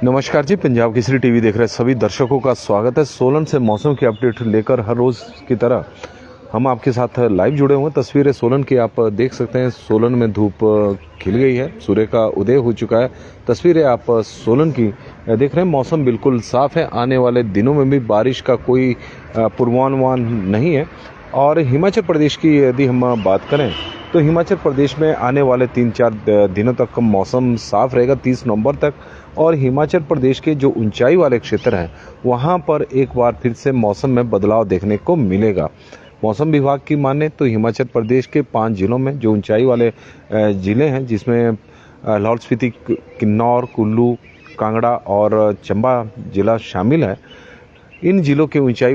नमस्कार जी, पंजाब केसरी टीवी देख रहे सभी दर्शकों का स्वागत है। सोलन से मौसम की अपडेट लेकर हर रोज की तरह हम आपके साथ लाइव जुड़े हुए हैं। तस्वीरें सोलन की आप देख सकते हैं। सोलन में धूप खिल गई है, सूर्य का उदय हो चुका है। तस्वीरें आप सोलन की देख रहे हैं। मौसम बिल्कुल साफ है। आने वाले दिनों में भी बारिश का कोई पूर्वानुमान नहीं है। और हिमाचल प्रदेश की यदि हम बात करें तो हिमाचल प्रदेश में आने वाले 3-4 दिनों तक मौसम साफ रहेगा, 30 नवंबर तक। और हिमाचल प्रदेश के जो ऊंचाई वाले क्षेत्र हैं वहां पर एक बार फिर से मौसम में बदलाव देखने को मिलेगा। मौसम विभाग की माने तो हिमाचल प्रदेश के 5 जिलों में जो ऊंचाई वाले जिले हैं, जिसमें लाहौल स्पीति, किन्नौर, कुल्लू, कांगड़ा और चंबा जिला शामिल है, इन जिलों के ऊंचाई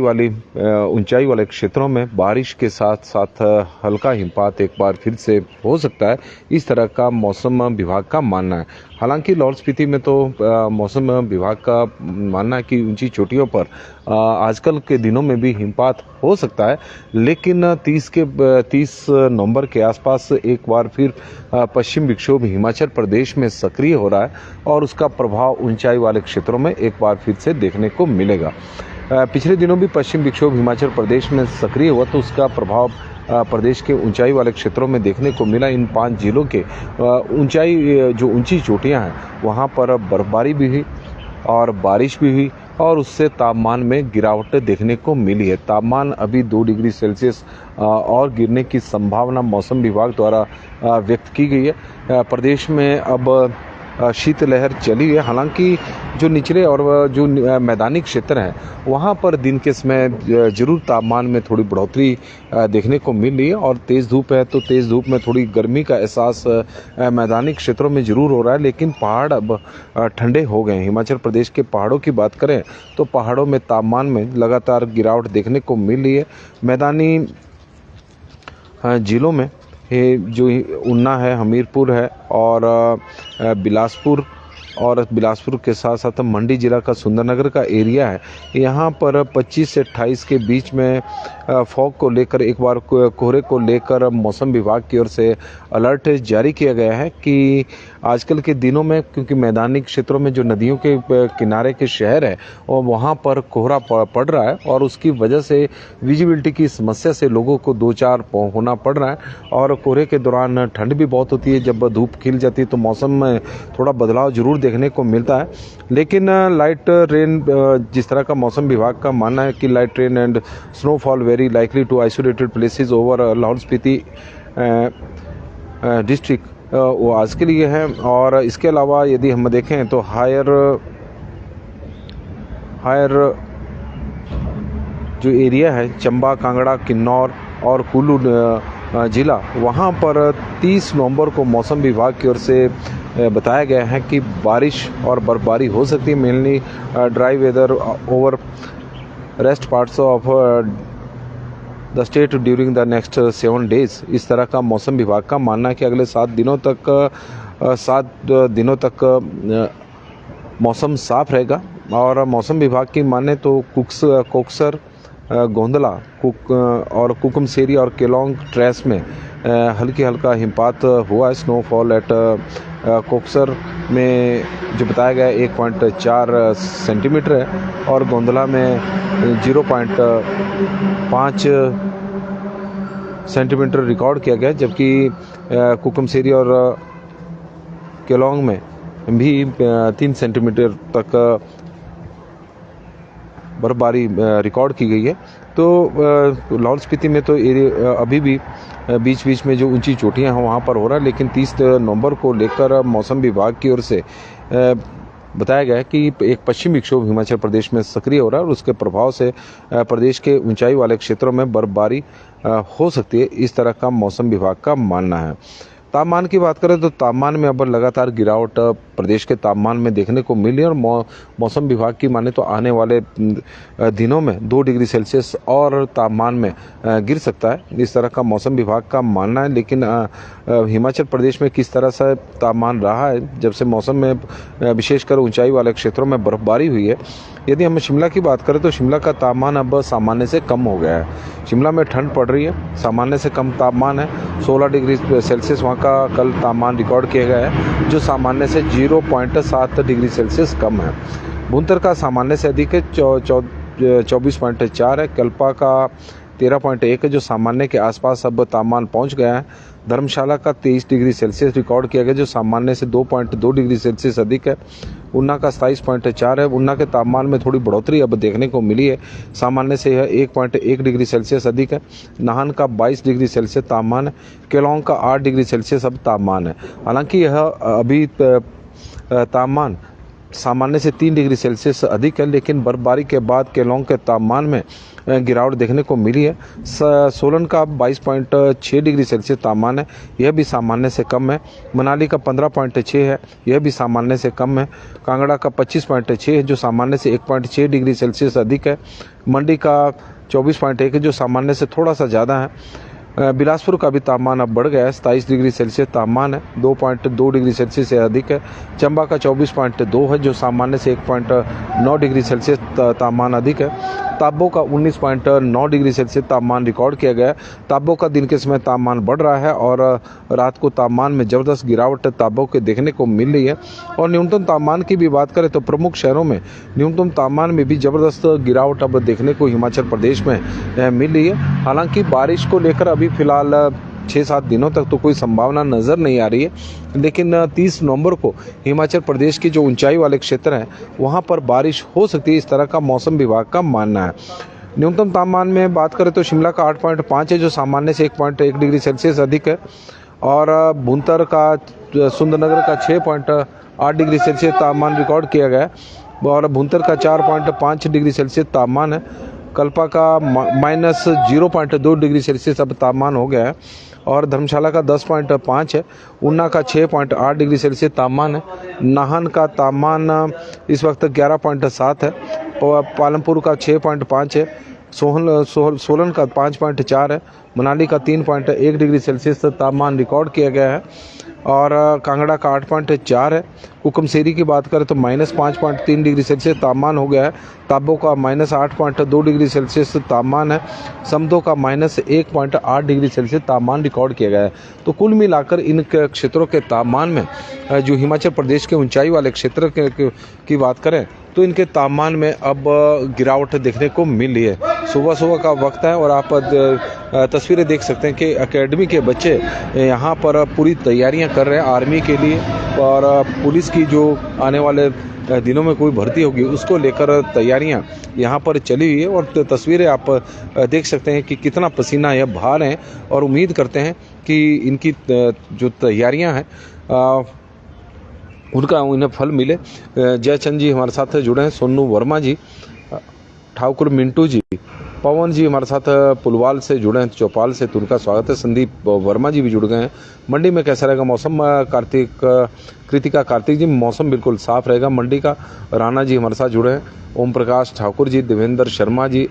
वाले क्षेत्रों में बारिश के साथ साथ हल्का हिमपात एक बार फिर से हो सकता है। इस तरह का मौसम विभाग का मानना है। हालांकि लाहौल स्पीति में तो मौसम विभाग का मानना है कि ऊंची चोटियों पर आजकल के दिनों में भी हिमपात हो सकता है, लेकिन 30 नवंबर के आसपास एक बार फिर पश्चिम विक्षोभ हिमाचल प्रदेश में सक्रिय हो रहा है और उसका प्रभाव ऊंचाई वाले क्षेत्रों में एक बार फिर से देखने को मिलेगा। पिछले दिनों भी पश्चिम विक्षोभ हिमाचल प्रदेश में सक्रिय हुआ तो उसका प्रभाव प्रदेश के ऊंचाई वाले क्षेत्रों में देखने को मिला। इन 5 जिलों के ऊंची चोटियां हैं वहां पर बर्फबारी भी हुई और बारिश भी हुई और उससे तापमान में गिरावट देखने को मिली है। तापमान अभी 2 डिग्री सेल्सियस और गिरने की संभावना मौसम विभाग द्वारा व्यक्त की गई है। प्रदेश में अब शीतलहर चली है। हालांकि जो निचले और जो मैदानी क्षेत्र हैं वहां पर दिन के समय जरूर तापमान में थोड़ी बढ़ोतरी देखने को मिल रही है और तेज़ धूप है तो तेज़ धूप में थोड़ी गर्मी का एहसास मैदानी क्षेत्रों में जरूर हो रहा है, लेकिन पहाड़ अब ठंडे हो गए हैं। हिमाचल प्रदेश के पहाड़ों की बात करें तो पहाड़ों में तापमान में लगातार गिरावट देखने को मिल रही है। मैदानी जिलों में जो ऊना है, हमीरपुर है और बिलासपुर के साथ साथ मंडी जिला का सुंदरनगर का एरिया है। यहाँ पर 25 से 28 के बीच में फॉग को लेकर एक बार कोहरे को लेकर मौसम विभाग की ओर से अलर्ट जारी किया गया है कि आजकल के दिनों में, क्योंकि मैदानी क्षेत्रों में जो नदियों के किनारे के शहर है और वहाँ पर कोहरा पड़ रहा है और उसकी वजह से विजिबिलिटी की समस्या से लोगों को 2-4 होना पड़ रहा है। और कोहरे के दौरान ठंड भी बहुत होती है। जब धूप खिल जाती है तो मौसम में थोड़ा बदलाव जरूर देखने को मिलता है, लेकिन लाइट रेन, जिस तरह का मौसम विभाग का मानना है कि light rain and snowfall very likely to isolated places over Lahaul Spiti district, वो आज के लिए है। और इसके अलावा यदि हम देखें तो हायर जो एरिया है चंबा, कांगड़ा, किन्नौर और कुल्लू जिला, वहाँ पर 30 नवंबर को मौसम विभाग की ओर से बताया गया है कि बारिश और बर्फबारी हो सकती है। Mainly dry weather over rest parts of the state during the next 7 days. इस तरह का मौसम विभाग का मानना है कि अगले 7 दिनों तक मौसम साफ रहेगा। और मौसम विभाग की माने तो कोकसर, गोंदला और कुकुमसेरी और केलोंग ट्रेस में हल्का हिमपात हुआ है। स्नोफॉल एट कोकसर में जो बताया गया 1.4 सेंटीमीटर है और गोंदला में 0.5 सेंटीमीटर रिकॉर्ड किया गया, जबकि कुकुमसेरी और केलोंग में भी 3 सेंटीमीटर तक बर्फबारी रिकॉर्ड की गई है। तो लाहौल स्पीति में तो अभी भी बीच बीच में जो ऊंची चोटियां हैं वहां पर हो रहा है, लेकिन 30 नवंबर को लेकर मौसम विभाग की ओर से बताया गया है कि एक पश्चिम विक्षोभ हिमाचल प्रदेश में सक्रिय हो रहा है और उसके प्रभाव से प्रदेश के ऊंचाई वाले क्षेत्रों में बर्फबारी हो सकती है। इस तरह का मौसम विभाग का मानना है। तापमान की बात करें तो तापमान में अब लगातार गिरावट प्रदेश के तापमान में देखने को मिली और मौसम विभाग की माने तो आने वाले दिनों में 2 डिग्री सेल्सियस और तापमान में गिर सकता है। इस तरह का मौसम विभाग का मानना है। लेकिन हिमाचल प्रदेश में किस तरह से तापमान रहा है जब से मौसम में विशेषकर ऊंचाई वाले क्षेत्रों में बर्फबारी हुई है, यदि हम शिमला की बात करें तो शिमला का तापमान अब सामान्य से कम हो गया है। शिमला में ठंड पड़ रही है, सामान्य से कम तापमान है। 16 डिग्री सेल्सियस वहाँ का कल तापमान रिकॉर्ड किया गया है, जो सामान्य से 0.7 डिग्री सेल्सियस कम है। भुंतर का सामान्य से अधिक है, 24.4 है। कल्पा का 13.1 है, जो सामान्य के आसपास अब तापमान पहुंच गया है। धर्मशाला का 23 डिग्री सेल्सियस रिकॉर्ड किया गया, जो सामान्य से 2.2 डिग्री सेल्सियस अधिक है। ऊना का 27.4 है। ऊना के तापमान में थोड़ी बढ़ोतरी अब देखने को मिली है, सामान्य से यह 1.1 डिग्री सेल्सियस अधिक है। नाहन का 22 डिग्री सेल्सियस तापमान है। केलोंग का 8 डिग्री सेल्सियस अब तापमान है। हालांकि यह अभी तापमान सामान्य से 3 डिग्री सेल्सियस अधिक है, लेकिन बर्फबारी के बाद केलोंग के तापमान में गिरावट देखने को मिली है। सोलन का 22.6 डिग्री सेल्सियस तापमान है, यह भी सामान्य से कम है। मनाली का 15.6 है, यह भी सामान्य से कम है। कांगड़ा का 25.6 है, जो सामान्य से 1.6 डिग्री सेल्सियस अधिक है। मंडी का 24.1 है, जो सामान्य से थोड़ा सा ज़्यादा है। बिलासपुर का भी तापमान अब बढ़ गया है, 27 डिग्री सेल्सियस तापमान है, 2.2 डिग्री सेल्सियस से अधिक है। चंबा का 24.2 है, जो सामान्य से 1.9 डिग्री सेल्सियस तापमान अधिक है। ताबो का 19.9 डिग्री सेल्सियस तापमान रिकॉर्ड किया गया है। ताबो का दिन के समय तापमान बढ़ रहा है और रात को तापमान में ज़बरदस्त गिरावट ताबो के देखने को मिल रही है। और न्यूनतम तापमान की भी बात करें तो प्रमुख शहरों में न्यूनतम तापमान में भी ज़बरदस्त गिरावट अब देखने को हिमाचल प्रदेश में मिल रही है। हालांकि बारिश को लेकर अभी फिलहाल 6-7 दिनों तक तो कोई संभावना नज़र नहीं आ रही है, लेकिन 30 नवंबर को हिमाचल प्रदेश के जो ऊंचाई वाले क्षेत्र हैं वहां पर बारिश हो सकती है, इस तरह का मौसम विभाग का मानना है। न्यूनतम तापमान में बात करें तो शिमला का 8.5 है, जो सामान्य से 1.1 डिग्री सेल्सियस अधिक है। और भुंतर का सुंदरनगर का 6.8 डिग्री सेल्सियस तापमान रिकॉर्ड किया गया है और भुंतर का 4.5 डिग्री सेल्सियस तापमान है। कल्पा का -0.2 डिग्री सेल्सियस अब तापमान हो गया है और धर्मशाला का 10.5 है। ऊना का 6.8 डिग्री सेल्सियस तापमान है। नाहन का तापमान इस वक्त 11.7 है। पालमपुर का 6.5 है। सोलन का 5.4 है। मनाली का 3.1 डिग्री सेल्सियस तापमान रिकॉर्ड किया गया है और कांगड़ा का 8.4 है। कुकमसेरी की बात करें तो -5.3 डिग्री सेल्सियस तापमान हो गया है। ताबो का -8.2 डिग्री सेल्सियस तापमान है। समदो का -1.8 डिग्री सेल्सियस तापमान रिकॉर्ड किया गया है। तो कुल मिलाकर इन क्षेत्रों के तापमान में जो हिमाचल प्रदेश के ऊंचाई वाले क्षेत्र की बात करें तो इनके तापमान में अब गिरावट देखने को मिल रही है। सुबह का वक्त है और आप तस्वीरें देख सकते हैं कि एकेडमी के बच्चे यहाँ पर पूरी तैयारियां कर रहे हैं आर्मी के लिए और पुलिस की जो आने वाले दिनों में कोई भर्ती होगी उसको लेकर तैयारियां यहाँ पर चली हुई है। और तस्वीरें आप देख सकते हैं कि कितना पसीना यह बहा रहे हैं और उम्मीद करते हैं कि इनकी जो तैयारियां हैं उनका उन्हें फल मिले। जयचंद जी हमारे साथ जुड़े हैं, सोनू वर्मा जी, ठाकुर मिंटू जी, पवन जी हमारे साथ पुलवाल से जुड़े हैं, चौपाल से, तो उनका स्वागत है। संदीप वर्मा जी भी जुड़ गए हैं। मंडी में कैसा रहेगा मौसम? कृतिका कार्तिक जी, मौसम बिल्कुल साफ रहेगा मंडी का। राणा जी हमारे साथ जुड़े हैं। ओम प्रकाश ठाकुर जी, देवेंद्र शर्मा जी,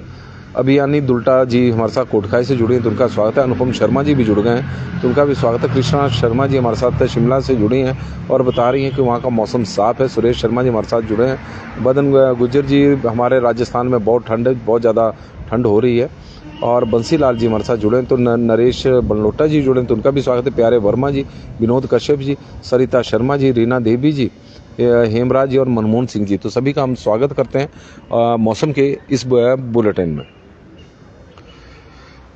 अभियानी दुल्टा जी हमारे साथ कोटखाई से जुड़े हैं, तो उनका स्वागत है। अनुपम शर्मा जी भी जुड़ गए हैं, तो उनका भी स्वागत है। कृष्णा शर्मा जी हमारे साथ शिमला से जुड़ी हैं और बता रही हैं कि वहाँ का मौसम साफ है। सुरेश शर्मा जी हमारे साथ जुड़े हैं। बदन गुज्जर जी, हमारे राजस्थान में बहुत ठंड है, बहुत ज़्यादा ठंड हो रही है। और बंसीलाल जी हमारे साथ जुड़े हैं, तो नरेश बनलोटा जी जुड़े हैं, तो उनका भी स्वागत है। प्यारे वर्मा जी, विनोद कश्यप जी, सरिता शर्मा जी, रीना देवी जी, हेमराज जी और मनमोहन सिंह जी, तो सभी का हम स्वागत करते हैं मौसम के इस बुलेटिन में।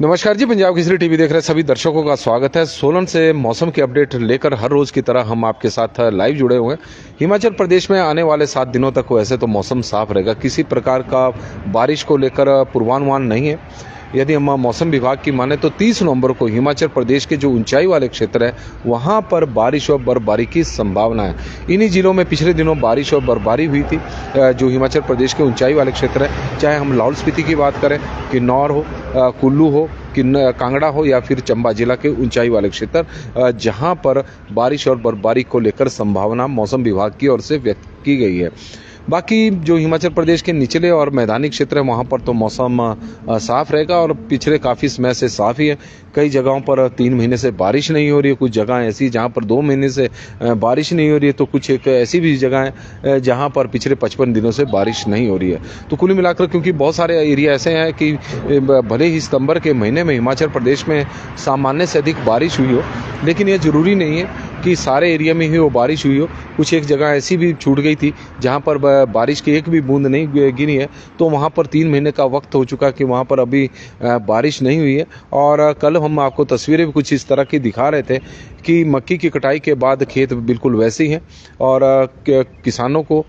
नमस्कार जी, पंजाब केसरी टीवी देख रहे सभी दर्शकों का स्वागत है। सोलन से मौसम की अपडेट लेकर हर रोज की तरह हम आपके साथ लाइव जुड़े हुए हैं। हिमाचल प्रदेश में आने वाले 7 दिनों तक वैसे तो मौसम साफ रहेगा, किसी प्रकार का बारिश को लेकर पूर्वानुमान नहीं है। यदि हम मौसम विभाग की माने तो 30 नवंबर को हिमाचल प्रदेश के जो ऊंचाई वाले क्षेत्र है वहां पर बारिश और बर्फबारी की संभावना है। इन्हीं जिलों में पिछले दिनों बारिश और बर्फबारी हुई थी, जो हिमाचल प्रदेश के ऊंचाई वाले क्षेत्र है, चाहे हम लाहौल स्पीति की बात करें, किन्नौर हो, कुल्लू हो, कांगड़ा हो या फिर चंबा जिला के ऊंचाई वाले क्षेत्र, जहां पर बारिश और बर्फबारी को लेकर संभावना मौसम विभाग की ओर से व्यक्त की गई है। बाकी जो हिमाचल प्रदेश के निचले और मैदानी क्षेत्र है वहाँ पर तो मौसम साफ रहेगा और पिछले काफ़ी समय से साफ ही है। कई जगहों पर 3 महीने से बारिश नहीं हो रही है, कुछ जगह ऐसी जहाँ पर 2 महीने से बारिश नहीं हो रही है, तो कुछ एक ऐसी भी जगह है जहाँ पर पिछले 55 दिनों से बारिश नहीं हो रही है। तो कुल मिलाकर क्योंकि बहुत सारे एरिया ऐसे हैं कि भले ही सितंबर के महीने में हिमाचल प्रदेश में सामान्य से अधिक बारिश हुई हो, लेकिन यह ज़रूरी नहीं है कि सारे एरिया में ही वो बारिश हुई हो। कुछ एक जगह ऐसी भी छूट गई थी जहाँ पर बारिश की एक भी बूंद नहीं गिरी है, तो वहाँ पर 3 महीने का वक्त हो चुका कि वहाँ पर अभी बारिश नहीं हुई है। और कल हम आपको तस्वीरें भी कुछ इस तरह की दिखा रहे थे कि मक्की की कटाई के बाद खेत बिल्कुल वैसे ही हैं और किसानों को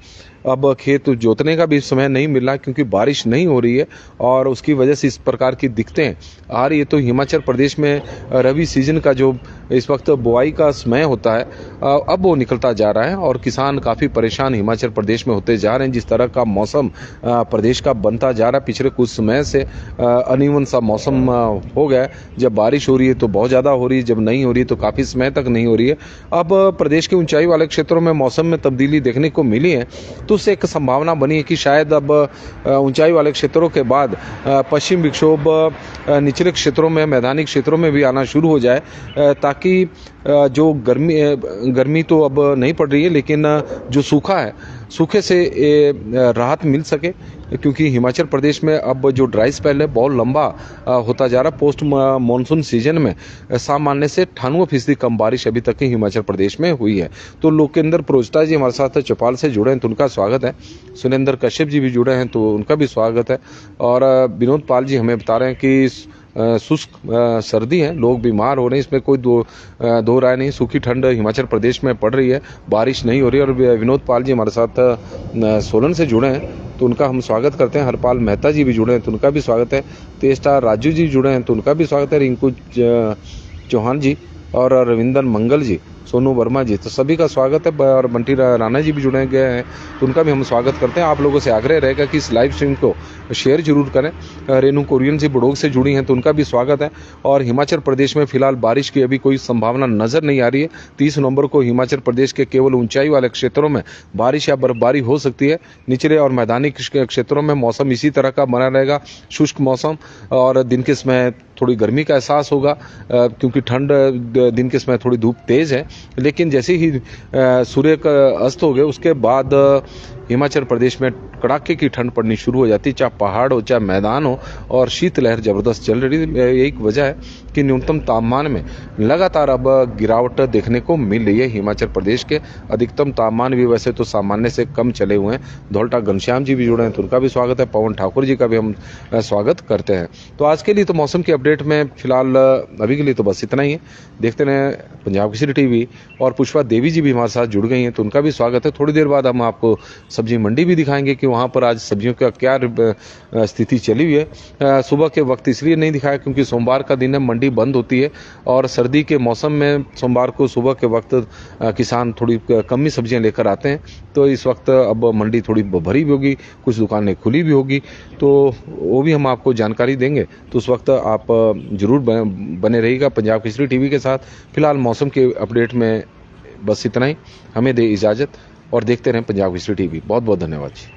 अब खेत जोतने का भी समय नहीं मिल रहा क्योंकि बारिश नहीं हो रही है और उसकी वजह से इस प्रकार की दिक्कतें आ रही है। तो हिमाचल प्रदेश में रबी सीजन का जो इस वक्त बुआई का समय होता है अब वो निकलता जा रहा है और किसान काफ़ी परेशान हिमाचल प्रदेश में होते जा रहे हैं। जिस तरह का मौसम प्रदेश का बनता जा रहा है, पिछले कुछ समय से अनइवन सा मौसम हो गया है। जब बारिश हो रही है तो बहुत ज़्यादा हो रही है, जब नहीं हो रही है तो काफ़ी समय तक नहीं हो रही है। अब प्रदेश के ऊंचाई वाले क्षेत्रों में मौसम में तब्दीली देखने को मिली है, तो उससे एक संभावना बनी है कि शायद अब ऊंचाई वाले क्षेत्रों के बाद पश्चिम विक्षोभ निचले क्षेत्रों में, मैदानी क्षेत्रों में भी आना शुरू हो जाए, ताकि जो गर्मी तो अब नहीं पड़ रही है, लेकिन जो सूखा है, सूखे से राहत मिल सके। क्योंकि हिमाचल प्रदेश में अब जो ड्राई स्पेल है बहुत लंबा होता जा रहा है। पोस्ट मानसून सीजन में सामान्य से 98% कम बारिश अभी तक हिमाचल प्रदेश में हुई है। तो लोकेंद्र प्रोजता जी हमारे साथ चौपाल से जुड़े हैं तो उनका स्वागत है। सुरेंद्र कश्यप जी भी जुड़े हैं तो उनका भी स्वागत है। और विनोद पाल जी हमें बता रहे हैं कि शुष्क सर्दी है, लोग बीमार हो रहे हैं, इसमें कोई दो राय नहीं। सूखी ठंड हिमाचल प्रदेश में पड़ रही है, बारिश नहीं हो रही है। और विनोद पाल जी हमारे साथ सोलन से जुड़े हैं तो उनका हम स्वागत करते हैं। हरपाल मेहता जी भी जुड़े हैं तो उनका भी स्वागत है। तेजस्टार राजू जी जुड़े हैं तो उनका भी स्वागत है। रिंकू चौहान जी और रविंदर मंगल जी, सोनू वर्मा जी, तो सभी का स्वागत है। और बंटी राणा जी भी जुड़े गए हैं तो उनका भी हम स्वागत करते हैं। आप लोगों से आग्रह रहेगा कि इस लाइव स्ट्रीम को शेयर जरूर करें। रेनू कोरियन जी बड़ोग से जुड़ी हैं तो उनका भी स्वागत है। और हिमाचल प्रदेश में फिलहाल बारिश की अभी कोई संभावना नजर नहीं आ रही है। 30 नवंबर को हिमाचल प्रदेश के केवल ऊंचाई वाले क्षेत्रों में बारिश या बर्फबारी हो सकती है। निचले और मैदानी क्षेत्रों में मौसम इसी तरह का बना रहेगा, शुष्क मौसम, और दिन के समय थोड़ी गर्मी का एहसास होगा क्योंकि ठंड दिन के समय थोड़ी धूप तेज है। लेकिन जैसे ही सूर्य का अस्त हो गए उसके बाद हिमाचल प्रदेश में कड़ाके की ठंड पड़नी शुरू हो जाती है, चाहे पहाड़ हो चाहे मैदान हो, और शीतलहर जबरदस्त चल रही है। यही वजह है कि न्यूनतम तापमान में लगातार अब गिरावट देखने को मिल रही है। हिमाचल प्रदेश के अधिकतम तापमान भी वैसे तो सामान्य से कम चले हुए हैं। धौलटा घनश्याम जी भी जुड़े हैं तो उनका भी स्वागत है। पवन ठाकुर जी का भी हम स्वागत करते हैं। तो आज के लिए तो मौसम की अपडेट में फिलहाल अभी के लिए तो बस इतना ही है। देखते रहे पंजाब केसरी टीवी। और पुष्पा देवी जी भी हमारे साथ जुड़ गई हैं तो उनका भी स्वागत है। थोड़ी देर बाद हम आपको सब्जी मंडी भी दिखाएंगे कि वहाँ पर आज सब्जियों का क्या स्थिति चली हुई है। सुबह के वक्त इसलिए नहीं दिखाया क्योंकि सोमवार का दिन है, मंडी बंद होती है और सर्दी के मौसम में सोमवार को सुबह के वक्त किसान थोड़ी कम ही सब्जियां लेकर आते हैं। तो इस वक्त अब मंडी थोड़ी भरी भी होगी, कुछ दुकानें खुली भी होगी, तो वो भी हम आपको जानकारी देंगे। तो उस वक्त आप जरूर बने रहिएगा पंजाब केसरी टीवी के साथ। फिलहाल मौसम के अपडेट में बस इतना ही। हमें दे इजाज़त और देखते रहें पंजाब केसरी टीवी। बहुत बहुत धन्यवाद जी।